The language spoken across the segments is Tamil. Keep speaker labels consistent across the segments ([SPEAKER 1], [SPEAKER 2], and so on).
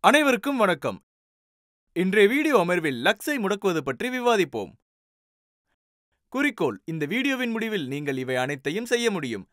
[SPEAKER 1] அனைவருக்கும் வணக்கம். இன்றைய வீடியோ அமர்வில் லக்ஸை முடக்குவது பற்றி விவாதிப்போம். குறிக்கோள்: இந்த வீடியோவின் முடிவில் நீங்கள் இவை அனைத்தையும் செய்ய முடியும்.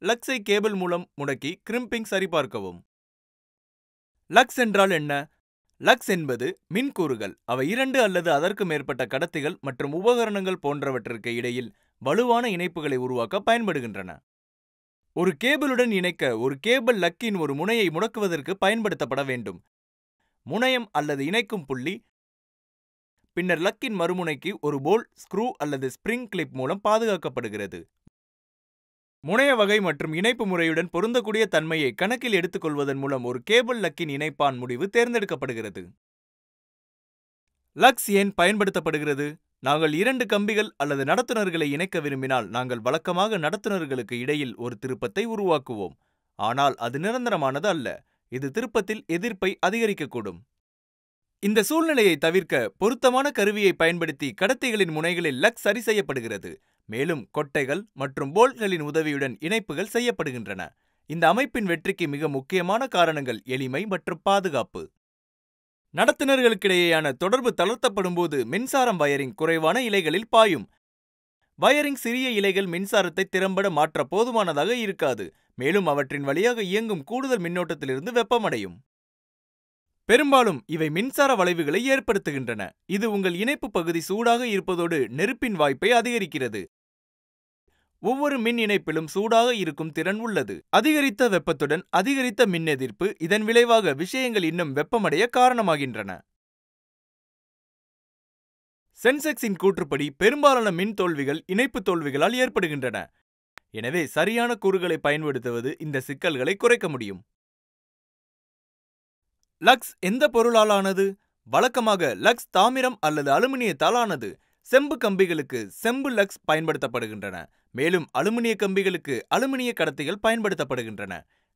[SPEAKER 1] லக்ஸை கேபிள் மூலம் முடக்கி கிரிம்பிங் சரிபார்க்கவும். லக்ஸ் என்றால் என்ன? லக்ஸ் என்பது மின்கூறுகள். அவை 2 அல்லது அதற்கு மேற்பட்ட கடத்திகள் மற்றும் உபகரணங்கள் போன்றவற்றிற்கு இடையில் வலுவான இணைப்புகளை உருவாக்க பயன்படுகின்றன. ஒரு கேபிளுடன் இணைக்க ஒரு கேபிள் லக்கின் ஒரு முனையை முடக்குவதற்கு பயன்படுத்தப்பட வேண்டும். முனையம் அல்லது இணைக்கும் புள்ளி பின்னர் லக்கின் மறுமுனைக்கு ஒரு போல்ட், ஸ்க்ரூ அல்லது ஸ்பிரிங் கிளிப் மூலம் பாதுகாக்கப்படுகிறது. முனைய வகை மற்றும் இணைப்பு முறையுடன் பொருந்தக்கூடிய தன்மையை கணக்கில் எடுத்துக்கொள்வதன் மூலம் ஒரு கேபிள் லக்கின் இணைப்பான் முடிவு தேர்ந்தெடுக்கப்படுகிறது. லக்ஸ் ஏன் பயன்படுத்தப்படுகிறது? நாங்கள் 2 கம்பிகள் அல்லது நடத்துனர்களை இணைக்க விரும்பினால் நாங்கள் வழக்கமாக நடத்துனர்களுக்கு இடையில் ஒரு திருப்பத்தை உருவாக்குவோம். ஆனால் அது நிரந்தரமானது அல்ல. இது திருப்பத்தில் எதிர்ப்பை அதிகரிக்கக்கூடும். இந்த சூழ்நிலையை தவிர்க்க பொருத்தமான கருவியை பயன்படுத்தி கடத்திகளின் முனைகளில் லக்ஸ் சரி செய்யப்படுகிறது. மேலும் கொட்டைகள் மற்றும் போல்ட்களின் உதவியுடன் இணைப்புகள் செய்யப்படுகின்றன. இந்த அமைப்பின் வெற்றிக்கு மிக முக்கியமான காரணங்கள் எளிமை மற்றும் பாதுகாப்பு. நடத்துனர்களுக்கிடையேயான தொடர்பு தளர்த்தப்படும் போது மின்சாரம் வயரிங் குறைவான இழைகளில் பாயும். வயரிங் சிறிய இழைகள் மின்சாரத்தை திறம்பட மாற்ற போதுமானதாக இருக்காது. மேலும் அவற்றின் வழியாக இயங்கும் கூடுதல் மின்னோட்டத்திலிருந்து வெப்பமடையும். பெரும்பாலும் இவை மின்சார வளைவுகளை ஏற்படுத்துகின்றன. இது உங்கள் இணைப்பு பகுதி சூடாக இருப்பதோடு நெருப்பின் வாய்ப்பை அதிகரிக்கிறது. ஒவ்வொரு மின் இணைப்பிலும் சூடாக இருக்கும் திறன் உள்ளது. அதிகரித்த வெப்பத்துடன் அதிகரித்த மின் எதிர்ப்பு. இதன் விளைவாக விஷயங்கள் இன்னும் வெப்பமடைய காரணமாகின்றன. சென்செக்ஸின் கூற்றுப்படி பெரும்பாலான மின் தோல்விகள் இணைப்பு தோல்விகளால் ஏற்படுகின்றன. எனவே சரியான கூறுகளை பயன்படுத்துவது இந்த சிக்கல்களை குறைக்க முடியும். லக்ஸ் எந்த பொருளால் ஆனது? வழக்கமாக லக்ஸ் தாமிரம் அல்லது அலுமினியத்தால் ஆனது. செம்பு கம்பிகளுக்கு செம்பு லக்ஸ் பயன்படுத்தப்படுகின்றன. மேலும் அலுமினிய கம்பிகளுக்கு அலுமினிய கடத்திகள் பயன்படுத்தப்படுகின்றன.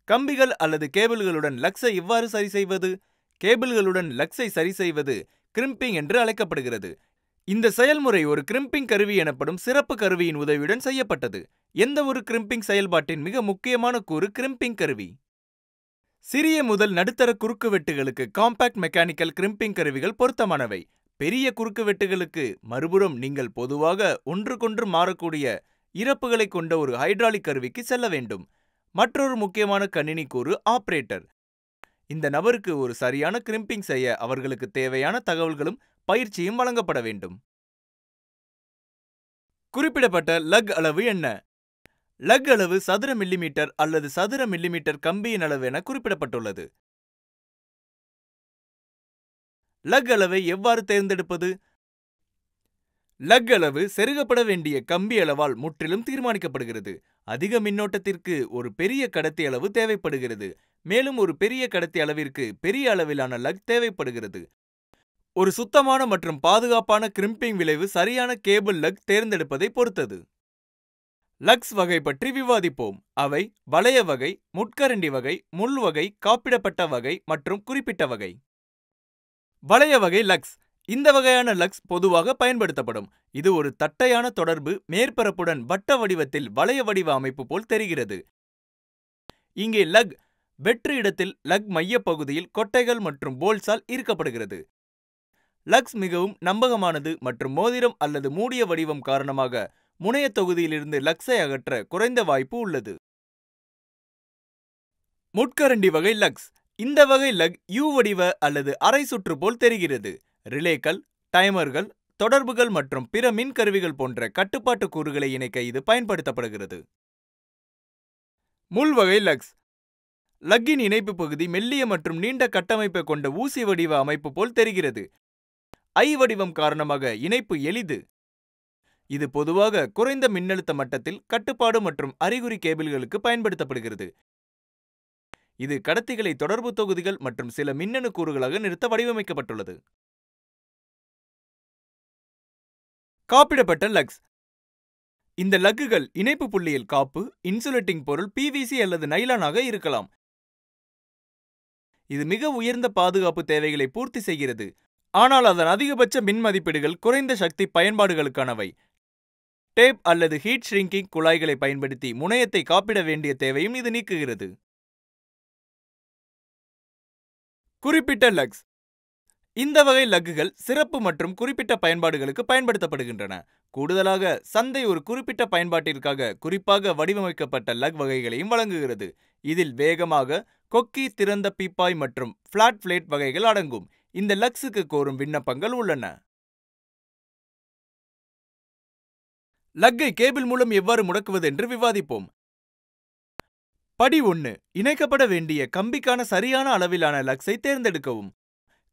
[SPEAKER 1] கம்பிகள் அல்லது கேபிள்களுடன் லக்ஸை எவ்வாறு சரி செய்வது? கேபிள்களுடன் லக்ஸை சரி செய்வது கிரிம்பிங் என்று அழைக்கப்படுகிறது. இந்த செயல்முறை ஒரு கிரிம்பிங் கருவி எனப்படும் சிறப்பு கருவியின் உதவியுடன் செய்யப்பட்டது. எந்த ஒரு கிரிம்பிங் செயல்பாட்டின் மிக முக்கியமான கூறு கிரிம்பிங் கருவி. சிறிய முதல் நடுத்தர குறுக்குவெட்டுகளுக்கு காம்பாக்ட் மெக்கானிக்கல் கிரிம்பிங் கருவிகள் பொருத்தமானவை. பெரிய குறுக்குவெட்டுகளுக்கு மறுபுறம் நீங்கள் பொதுவாக ஒன்றுக்கொன்று மாறக்கூடிய இறப்புகளை கொண்ட ஒரு ஹைட்ராலிக் கருவிக்கு செல்ல வேண்டும். மற்றொரு முக்கியமான கணினி கூறு ஆபரேட்டர். இந்த நபருக்கு ஒரு சரியான கிரிம்பிங் செய்ய அவர்களுக்கு தேவையான தகவல்களும் பயிற்சியும் வழங்கப்பட வேண்டும். குறிப்பிடப்பட்ட லக் அளவு என்ன? லக் அளவு சதுர மில்லிமீட்டர் அல்லது சதுர மில்லிமீட்டர் கம்பியின் அளவு என குறிப்பிடப்பட்டுள்ளது. லக் அளவை எவ்வாறு தேர்ந்தெடுப்பது? லக் அளவு செருகப்பட வேண்டிய கம்பி அளவால் முற்றிலும் தீர்மானிக்கப்படுகிறது. அதிக மின்னோட்டத்திற்கு ஒரு பெரிய கடத்தி அளவு தேவைப்படுகிறது. மேலும் ஒரு பெரிய கடத்தி அளவிற்கு பெரிய அளவிலான லக் தேவைப்படுகிறது. ஒரு சுத்தமான மற்றும் பாதுகாப்பான கிரிம்பிங் விளைவு சரியான கேபிள் லக் தேர்ந்தெடுப்பதை பொறுத்தது. லக்ஸ் வகை பற்றி விவாதிப்போம். அவை வளைய வகை, முட்கரண்டி வகை, முள் வகை, காப்பிடப்பட்ட வகை மற்றும் குறிப்பிட்ட வகை. வளைய வகை லக்ஸ். இந்த வகையான லக்ஸ் பொதுவாக பயன்படுத்தப்படும். இது ஒரு தட்டையான தொடர்பு மேற்பரப்புடன் வட்ட வடிவத்தில் வளைய வடிவ அமைப்பு போல் தெரிகிறது. இங்கே லக் வெற்று இடத்தில் லக் மையப்பகுதியில் கொட்டைகள் மற்றும் போல்ட்ஸால் ஈர்க்கப்படுகிறது. லக்ஸ் மிகவும் நம்பகமானது மற்றும் மோதிரம் அல்லது மூடிய வடிவம் காரணமாக முனைய தொகுதியிலிருந்து லக்ஸை அகற்ற குறைந்த வாய்ப்பு உள்ளது. முட்கரண்டி வகை லக்ஸ். இந்த வகை லக் யூ வடிவ அல்லது அரை சுற்று போல் தெரிகிறது. ரிலேக்கள், டைமர்கள், தொடர்புகள் மற்றும் பிற மின்கருவிகள் போன்ற கட்டுப்பாட்டு கூறுகளை இணைக்க இது பயன்படுத்தப்படுகிறது. முள் வகை லக்ஸ். லக்கின் இணைப்பு பகுதி மெல்லிய மற்றும் நீண்ட கட்டமைப்பை கொண்ட ஊசி வடிவ அமைப்பு போல் தெரிகிறது. ஐ வடிவம் காரணமாக இணைப்பு எளிது. இது பொதுவாக குறைந்த மின்னழுத்த மட்டத்தில் கட்டுப்பாடு மற்றும் அறிகுறி கேபிள்களுக்கு பயன்படுத்தப்படுகிறது. இது கடத்திகளை தொடர்பு தொகுதிகள் மற்றும் சில மின்னணு கூறுகளாக நிறுத்த வடிவமைக்கப்பட்டுள்ளது. காப்பிடப்பட்ட லக்ஸ். இந்த லக்குகள் இணைப்பு புள்ளியில் காப்பு, இன்சுலேட்டிங் பொருள் பிவிசி அல்லது நைலானாக இருக்கலாம். இது மிக உயர்ந்த பாதுகாப்பு தேவைகளை பூர்த்தி செய்கிறது. ஆனால் அதன் அதிகபட்ச மின் மதிப்பீடுகள் குறைந்த சக்தி பயன்பாடுகளுக்கானவை. டேப் அல்லது ஹீட் ஷ்ரிங்கிங் குழாய்களை பயன்படுத்தி முனையத்தை காப்பிட வேண்டிய தேவையும் இது நீக்குகிறது. குறிப்பிட்ட லக்ஸ். இந்த வகை லக்குகள் சிறப்பு மற்றும் குறிப்பிட்ட பயன்பாடுகளுக்கு பயன்படுத்தப்படுகின்றன. கூடுதலாக, சந்தை ஒரு குறிப்பிட்ட பயன்பாட்டிற்காக குறிப்பாக வடிவமைக்கப்பட்ட லக் வகைகளையும் வழங்குகிறது. இதில் வேகமாக கொக்கி, திறந்த பீப்பாய் மற்றும் பிளாட் பிளேட் வகைகள் அடங்கும். இந்த லக்ஸுக்கு கோரும் விண்ணப்பங்கள் உள்ளன. லக்கை கேபிள் மூலம் எவ்வாறு முடக்குவது என்று விவாதிப்போம். படி 1. இணைக்கப்பட வேண்டிய கம்பிக்கான சரியான அளவிலான லக்ஸை தேர்ந்தெடுக்கவும்.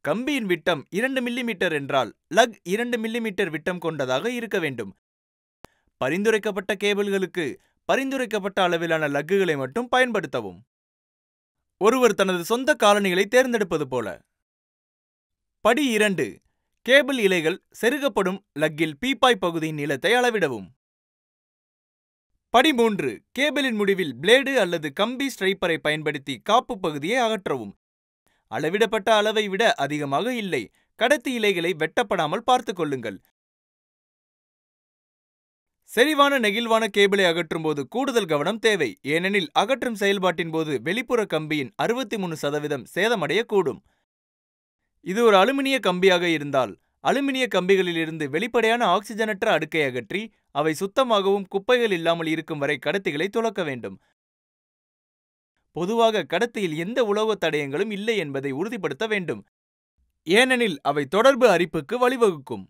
[SPEAKER 1] கம்பியின் விட்டம் 2 மிமீ என்றால் லக் 2 மிமீ விட்டம் கொண்டதாக இருக்க வேண்டும். பரிந்துரைக்கப்பட்ட கேபிள்களுக்கு பரிந்துரைக்கப்பட்ட அளவிலான லக்குகளை மட்டும் பயன்படுத்தவும். ஒருவர் தனது சொந்த காலணிகளை தேர்ந்தெடுப்பது போல. படி 2. கேபிள் இழைகள் செருகப்படும் லக்கில் பீப்பாய் பகுதியின் நீளத்தை அளவிடவும். படி 3. கேபிளின் முடிவில் பிளேடு அல்லது கம்பி ஸ்ட்ரைப்பரை பயன்படுத்தி காப்பு பகுதியை அகற்றவும். அளவிடப்பட்ட அளவை விட அதிகமாக இல்லை. கடத்தி இழைகளை வெட்டப்படாமல் பார்த்துக் கொள்ளுங்கள். செறிவான நெகிழ்வான கேபிளை அகற்றும் போது கூடுதல் கவனம் தேவை. ஏனெனில் அகற்றும் செயல்பாட்டின் போது வெளிப்புற கம்பியின் 63% சேதமடையக்கூடும். இது ஒரு அலுமினிய கம்பியாக இருந்தால் அலுமினிய கம்பிகளிலிருந்து வெளிப்படையான ஆக்சிஜனற்ற அடுக்கை அகற்றி அவை சுத்தமாகவும் குப்பைகள் இல்லாமல் இருக்கும் வரை கடத்திகளை துலக்க வேண்டும். பொதுவாக கடத்தியில் எந்த உலோக தடயங்களும் இல்லை என்பதை உறுதிப்படுத்த வேண்டும். ஏனெனில் அவை தொடர்பு அரிப்புக்கு வழிவகுக்கும்.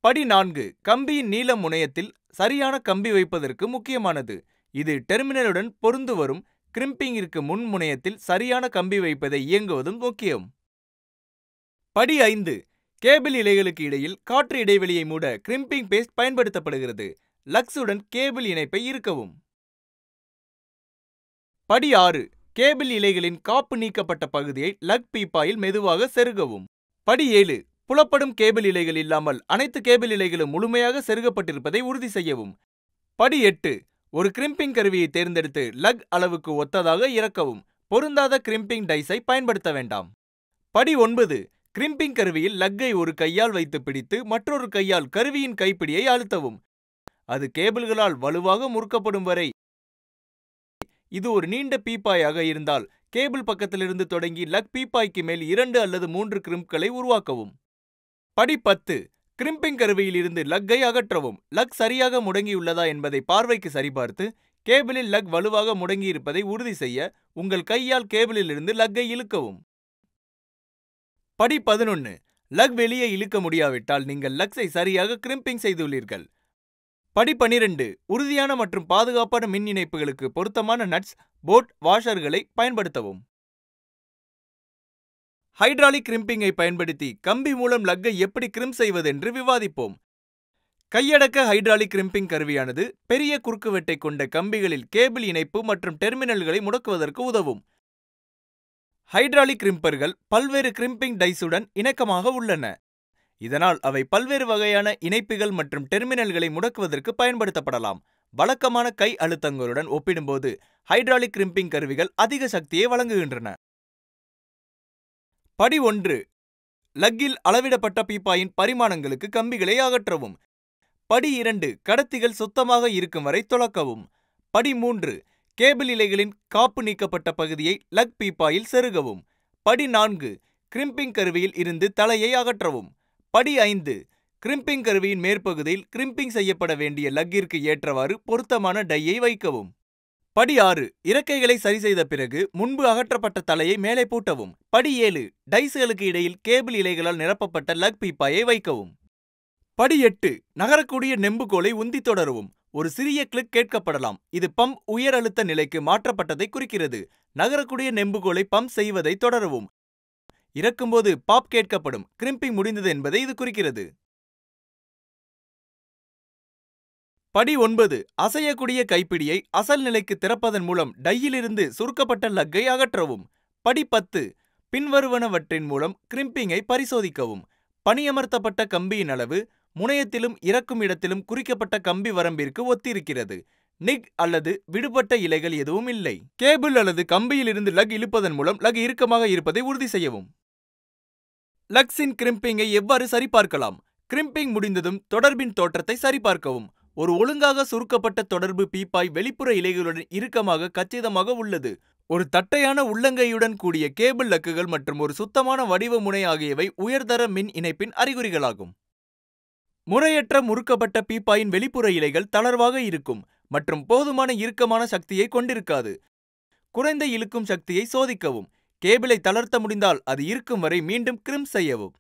[SPEAKER 1] படி 4. கம்பியின் நீளம் முனையத்தில் சரியான கம்பி வைப்பதற்கு முக்கியமானது. இது டெர்மினலுடன் பொருந்து வரும் கிரிம்பிங்கிற்கு முன் முனையத்தில் சரியான கம்பி வைப்பதை இயங்குவதும் முக்கியம். படி 5. கேபிள் இழைகளுக்கு இடையில் காற்று இடைவெளியை மூட கிரிம்பிங் பேஸ்ட் பயன்படுத்தப்படுகிறது. லக்ஸுடன் கேபிள் இணைப்பை இறுக்கவும். படி 6. கேபிள் இழைகளின் காப்பு நீக்கப்பட்ட பகுதியை லக் பீப்பாயில் மெதுவாக செருகவும். படி 7. புலப்படும் கேபிள் இழைகள் இல்லாமல் அனைத்து கேபிள் இழைகளும் முழுமையாக செருகப்பட்டிருப்பதை உறுதி செய்யவும். படி 8. ஒரு கிரிம்பிங் கருவியை தேர்ந்தெடுத்து லக் அளவுக்கு ஒத்ததாக இறக்கவும். பொருந்தாத கிரிம்பிங் டைஸை பயன்படுத்த வேண்டாம். படி 9. கிரிம்பிங் கருவியில் லக்கை ஒரு கையால் வைத்து பிடித்து மற்றொரு கையால் கருவியின் கைப்பிடியை அழுத்தவும். அது கேபிள்களால் வலுவாக முறுக்கப்படும் வரை. இது ஒரு நீண்ட பீப்பாயாக இருந்தால் கேபிள் பக்கத்திலிருந்து தொடங்கி லக் பீப்பாய்க்கு மேல் 2 அல்லது 3 கிரிம்ப்களை உருவாக்கவும். படி 10. கிரிம்பிங் கருவியில் இருந்து லக்கை அகற்றவும். லக் சரியாக முடங்கியுள்ளதா என்பதை பார்வைக்கு சரிபார்த்து கேபிளில் லக் வலுவாக முடங்கியிருப்பதை உறுதி செய்ய உங்கள் கையால் கேபிளிலிருந்து லக்கை இழுக்கவும். படி 11. லக் வெளியே இழுக்க முடியாவிட்டால் நீங்கள் லக்ஸை சரியாக கிரிம்பிங் செய்துள்ளீர்கள். படி 12. உறுதியான மற்றும் பாதுகாப்பான மின் இணைப்புகளுக்கு பொருத்தமான நட்ஸ், போட் வாஷர்களை பயன்படுத்தவும். ஹைட்ராலிக் கிரிம்பிங்கை பயன்படுத்தி கம்பி மூலம் லக்கை எப்படி கிரிம்ப் செய்வது என்று விவாதிப்போம். கையடக்க ஹைட்ராலிக் கிரிம்பிங் கருவியானது பெரிய குறுக்குவெட்டை கொண்ட கம்பிகளில் கேபிள் இணைப்பு மற்றும் டெர்மினல்களை முடக்குவதற்கு உதவும். ஹைட்ராலிக் கிரிம்பர்கள் பல்வேறு கிரிம்பிங் டைஸுடன் இணக்கமாக உள்ளன. இதனால் அவை பல்வேறு வகையான இணைப்புகள் மற்றும் டெர்மினல்களை முடக்குவதற்கு பயன்படுத்தப்படலாம். வழக்கமான கை அழுத்தங்களுடன் ஒப்பிடும்போது ஹைட்ராலிக் கிரிம்பிங் கருவிகள் அதிக சக்தியை வழங்குகின்றன. படி 1. லக்கில் அளவிடப்பட்ட பீப்பாயின் பரிமாணங்களுக்கு கம்பிகளை அகற்றவும். படி 2. கடத்திகள் சுத்தமாக இருக்கும் வரை துலக்கவும். படி 3. கேபிள் இழைகளின் காப்பு நீக்கப்பட்ட பகுதியை லக் பீப்பாயில் செருகவும். படி 4. கிரிம்பிங் கருவியில் இருந்து தலையை அகற்றவும். படி 5. கிரிம்பிங் கருவியின் மேற்பகுதியில் கிரிம்பிங் செய்யப்பட வேண்டிய லக்கிற்கு ஏற்றவாறு பொருத்தமான டையை வைக்கவும். படி 6. இறக்கைகளை சரி செய்த பிறகு முன்பு அகற்றப்பட்ட தலையை மேலே பூட்டவும். படி 7. டைஸ்களுக்கு இடையில் கேபிள் இழைகளால் நிரப்பப்பட்ட லக் பீப்பாயை வைக்கவும். படி 8. நகரக்கூடிய நெம்புகோலை உந்தி தொடரவும். ஒரு சிறிய கிளிக் கேட்கப்படலாம். இது பம்ப் உயர் அழுத்த நிலைக்கு மாற்றப்பட்டதை குறிக்கிறது. நகரக்கூடிய நெம்புகோலை பம்ப் செய்வதை தொடரவும். இறக்கும்போது பாப் கேட்கப்படும். கிரிம்பிங் முடிந்தது என்பதை இது குறிக்கிறது. படி 9. அசையக்கூடிய கைப்பிடியை அசல் நிலைக்கு திறப்பதன் மூலம் டையிலிருந்து சுருக்கப்பட்ட லக்கை அகற்றவும். படி 10. பின்வருவனவற்றின் மூலம் கிரிம்பிங்கை பரிசோதிக்கவும். பணியமர்த்தப்பட்ட கம்பியின் அளவு முனையத்திலும் இறக்கும் இடத்திலும் குறிக்கப்பட்ட கம்பி வரம்பிற்கு ஒத்திருக்கிறது. நிக் அல்லது விடுபட்ட இழைகள் எதுவும் இல்லை. கேபிள் அல்லது கம்பியிலிருந்து லக் இழுப்பதன் மூலம் லக் இறுக்கமாக இருப்பதை உறுதி செய்யவும். லக்ஸின் கிரிம்பிங்கை எவ்வாறு சரிபார்க்கலாம்? கிரிம்பிங் முடிந்ததும் தொடர்பின் தோற்றத்தை சரிபார்க்கவும். ஒரு ஒழுங்காக சுருக்கப்பட்ட தொடர்பு பீப்பாய் வெளிப்புற இழைகளுடன் இறுக்கமாக கச்சிதமாக உள்ளது. ஒரு தட்டையான உள்ளங்கையுடன் கூடிய கேபிள் லக்குகள் மற்றும் ஒரு சுத்தமான வடிவ முனை ஆகியவை உயர்தர மின் இணைப்பின் அறிகுறிகளாகும். முறையற்ற முறுக்கப்பட்ட பீப்பாயின் வெளிப்புற இழைகள் தளர்வாக இருக்கும் மற்றும் போதுமான இறுக்கமான சக்தியை கொண்டிருக்காது. குறைந்த இழுக்கும் சக்தியை சோதிக்கவும். கேபிளை தளர்த்த முடிந்தால் அது இருக்கும் வரை மீண்டும் கிரிம்ப் செய்யவும்.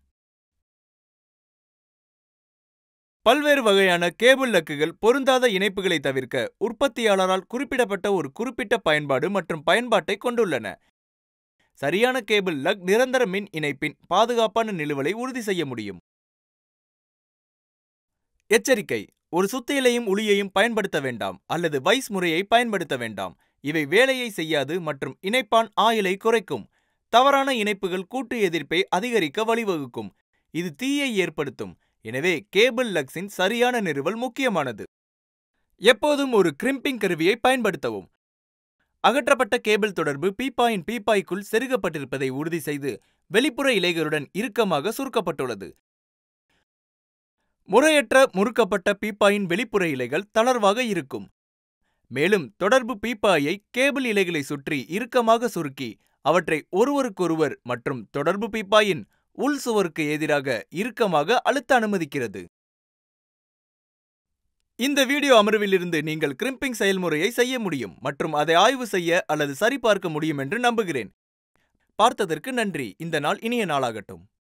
[SPEAKER 1] பல்வேறு வகையான கேபிள் லக்குகள் பொருந்தாத இணைப்புகளை தவிர்க்க உற்பத்தியாளரால் குறிப்பிடப்பட்ட ஒரு குறிப்பிட்ட பயன்பாடு மற்றும் பயன்பாட்டை கொண்டுள்ளன. சரியான கேபிள் லக் நிரந்தர மின் இணைப்பின் பாதுகாப்பான நிலுவலை உறுதி செய்ய முடியும். எச்சரிக்கை: ஒரு சுத்தியலையும் உளியையும் பயன்படுத்த வேண்டாம் அல்லது வைஸ் முறையை பயன்படுத்த வேண்டாம். இவை வேலையை செய்யாது மற்றும் இணைப்பான் ஆயுளை குறைக்கும். தவறான இணைப்புகள் கூட்டு எதிர்ப்பை அதிகரிக்க வழிவகுக்கும். இது தீயை ஏற்படுத்தும். எனவே கேபிள் லக்ஸின் சரியான நிறுவல் முக்கியமானது. எப்போதும் ஒரு கிரிம்பிங் கருவியை பயன்படுத்தவும். அகற்றப்பட்ட கேபிள் தொடர்பு பீப்பாயின் பீப்பாய்க்குள் செருகப்பட்டிருப்பதை உறுதி செய்து வெளிப்புற இழைகளுடன் இறுக்கமாக சுருக்கப்பட்டுள்ளது. முறையற்ற முறுக்கப்பட்ட பீப்பாயின் வெளிப்புற இழைகள் தளர்வாக இருக்கும். மேலும் தொடர்பு பீப்பாயை கேபிள் இழைகளை சுற்றி இறுக்கமாக சுருக்கி அவற்றை ஒருவருக்கொருவர் மற்றும் தொடர்பு பீப்பாயின் உள் சுவருக்கு எதிராக இறுக்கமாக அழுத்த அனுமதிக்கிறது. இந்த வீடியோ அமர்விலிருந்து நீங்கள் கிரிம்பிங் செயல்முறையை செய்ய முடியும் மற்றும் அதை ஆய்வு செய்ய அல்லது சரிபார்க்க முடியும் என்று நம்புகிறேன். பார்த்ததற்கு நன்றி. இந்த நாள் இனிய நாளாகட்டும்.